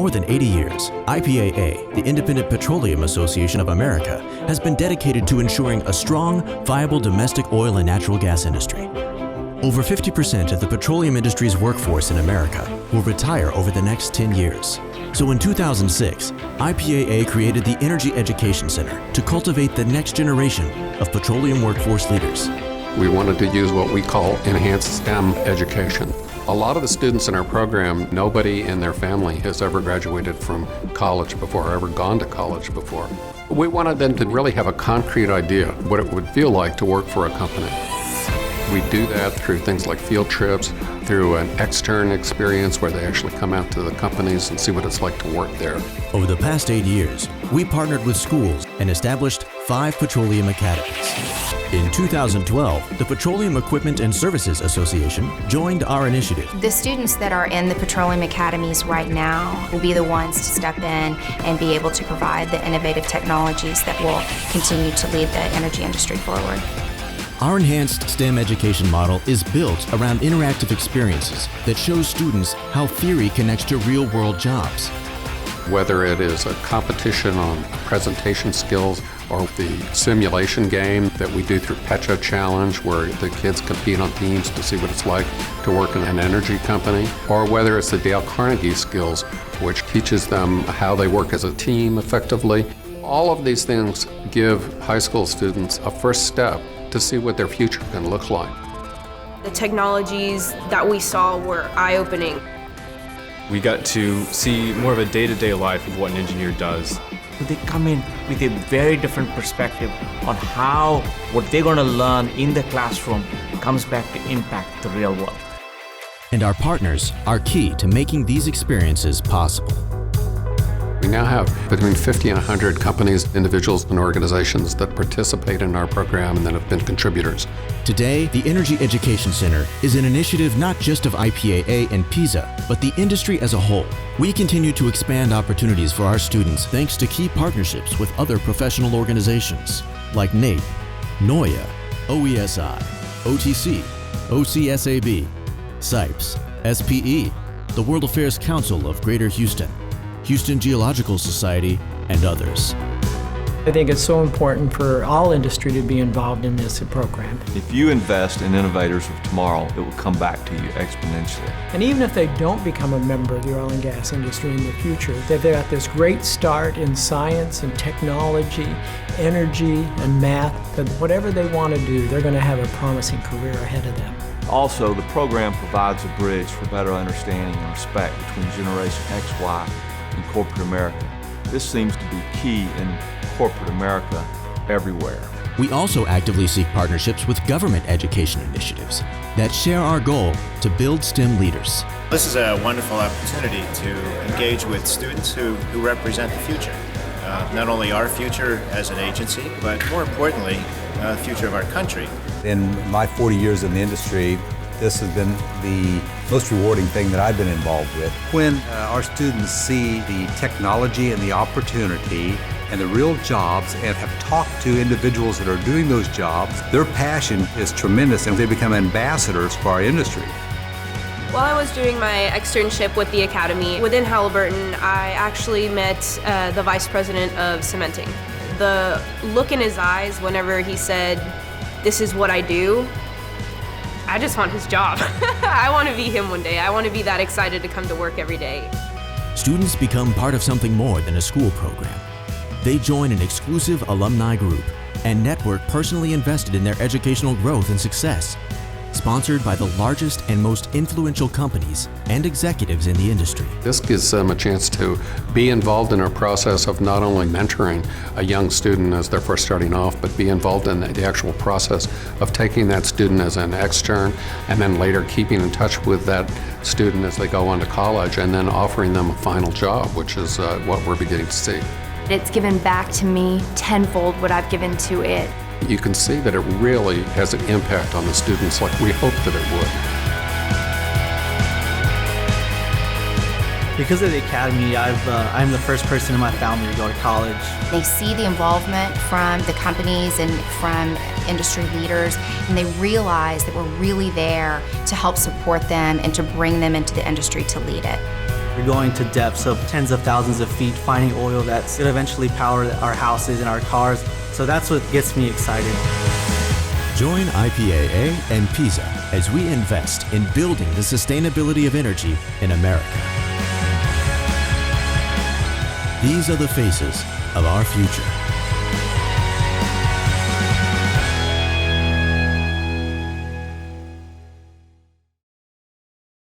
more than 80 years, IPAA, the Independent Petroleum Association of America, has been dedicated to ensuring a strong, viable domestic oil and natural gas industry. Over 50% of the petroleum industry's workforce in America will retire over the next 10 years. So in 2006, IPAA created the Energy Education Center to cultivate the next generation of petroleum workforce leaders. We wanted to use what we call enhanced STEM education. A lot of the students in our program, nobody in their family has ever graduated from college before or ever gone to college before. We wanted them to really have a concrete idea what it would feel like to work for a company. We do that through things like field trips, through an extern experience where they actually come out to the companies and see what it's like to work there. Over the past 8 years, we partnered with schools and established 5 petroleum academies. In 2012, the Petroleum Equipment and Services Association joined our initiative. The students that are in the petroleum academies right now will be the ones to step in and be able to provide the innovative technologies that will continue to lead the energy industry forward. Our enhanced STEM education model is built around interactive experiences that show students how theory connects to real-world jobs. Whether it is a competition on presentation skills or the simulation game that we do through PESA Challenge, where the kids compete on teams to see what it's like to work in an energy company, or whether it's the Dale Carnegie skills, which teaches them how they work as a team effectively. All of these things give high school students a first step to see what their future can look like. The technologies that we saw were eye-opening. We got to see more of a day-to-day life of what an engineer does. They come in with a very different perspective on how what they're going to learn in the classroom comes back to impact the real world. And our partners are key to making these experiences possible. We now have between 50 and 100 companies, individuals, and organizations that participate in our program and that have been contributors. Today, the Energy Education Center is an initiative not just of IPAA and PESA, but the industry as a whole. We continue to expand opportunities for our students thanks to key partnerships with other professional organizations like NAPE, NOIA, OESI, OTC, OCSAB, SIPES, SPE, the World Affairs Council of Greater Houston, Houston Geological Society, and others. I think it's so important for all industry to be involved in this program. If you invest in innovators of tomorrow, it will come back to you exponentially. And even if they don't become a member of the oil and gas industry in the future, they've got this great start in science and technology, energy and math, that whatever they want to do, they're going to have a promising career ahead of them. Also, the program provides a bridge for better understanding and respect between Generation X, Y, and corporate America. This seems to be key in corporate America everywhere. We also actively seek partnerships with government education initiatives that share our goal to build STEM leaders. This is a wonderful opportunity to engage with students who represent the future. Not only our future as an agency, but more importantly, the future of our country. In my 40 years in the industry, this has been the most rewarding thing that I've been involved with. When our students see the technology and the opportunity and the real jobs and have talked to individuals that are doing those jobs, their passion is tremendous and they become ambassadors for our industry. While I was doing my externship with the Academy within Halliburton, I actually met the Vice President of Cementing. The look in his eyes whenever he said, "This is what I do," I just want his job. I want to be him one day. I want to be that excited to come to work every day. Students become part of something more than a school program. They join an exclusive alumni group and network personally invested in their educational growth and success. Sponsored by the largest and most influential companies and executives in the industry. This gives them a chance to be involved in our process of not only mentoring a young student as they're first starting off, but be involved in the actual process of taking that student as an extern and then later keeping in touch with that student as they go on to college and then offering them a final job, which is what we're beginning to see. It's given back to me tenfold what I've given to it. You can see that it really has an impact on the students like we hoped that it would. Because of the Academy, I'm the first person in my family to go to college. They see the involvement from the companies and from industry leaders, and they realize that we're really there to help support them and to bring them into the industry to lead it. We're going to depths of tens of thousands of feet, finding oil that's going to eventually power our houses and our cars. So that's what gets me excited. Join IPAA and PESA as we invest in building the sustainability of energy in America. These are the faces of our future.